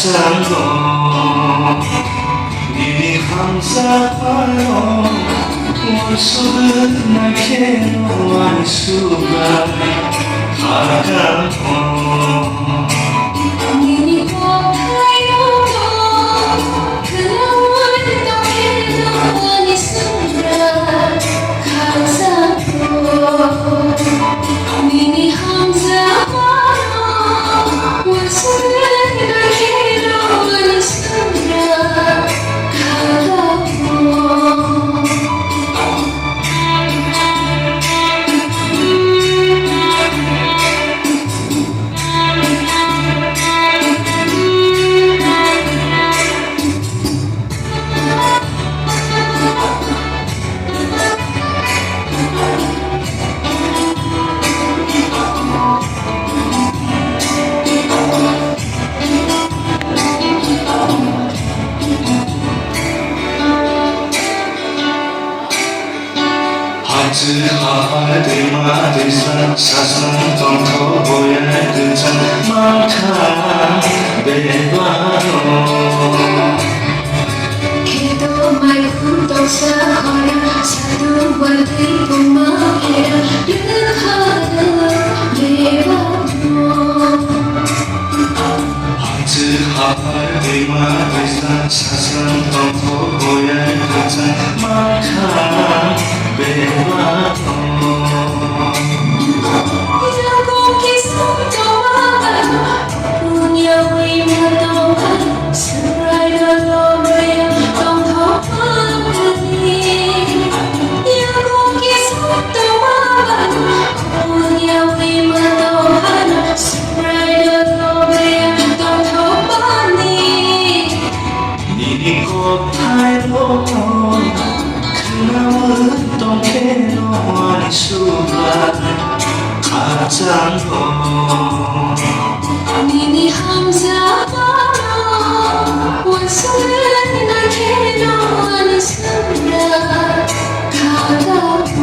가장도 네 함사와요 원수는 날개 너와의 수가 가장도 니니 꽃하여 그나물 떡해 너와의 수가 가장도 니니 함사와요 원수는 하들 마들산 사선 덩터 보야 그장 많다 내봐요 기도 말고 또 사거라 사두와 들고 마해라 르하는 내봐요 하들 마들산 사선 덩터 보야 그장 많다 내봐요 그나물 떡해 너와의 수가 가장도 니니 함사와요 원수는 날개 너와의 수가 가장도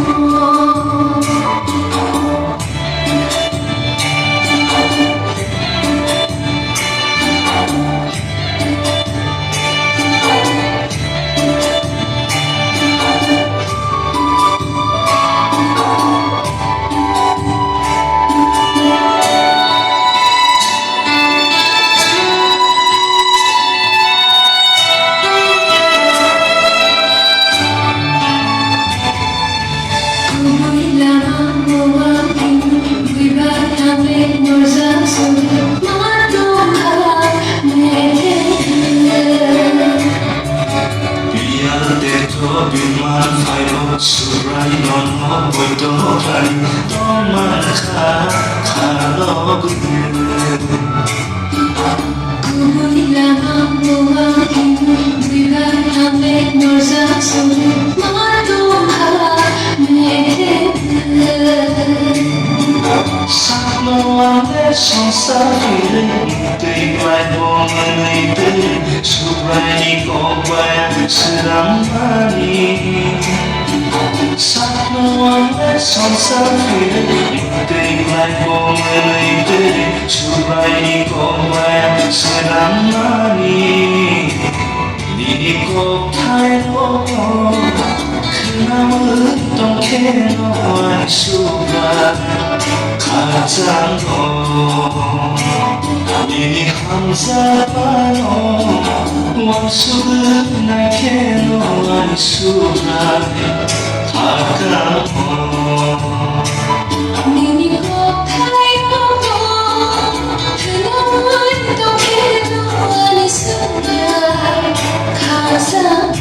수라이 넌 보이더라니 너만 가로그 구분이란 모아인 우리가 함에 놀자 소리 말도 하네 산노안의 손사귀를 이들이 말보는 이들 수라이 고봐야 스람하니 산노안의 손사귀를 이들이 말보는 이들 수라이 고봐야 스람하니 니니 꽃하여 그나물 떡해 너와의 수가 가장도 니니 함사와요 원수는 날개 너와의 수가 가장도 니니 꽃하여 그나물 떡해 너와의 수가 가장도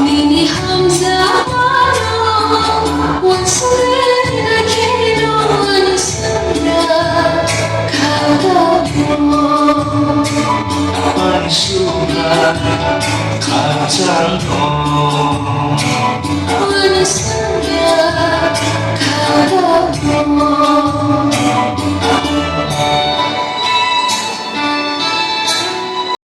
니니 함사와요 원수는 날개 너와의 수가 가장도 수가 가장도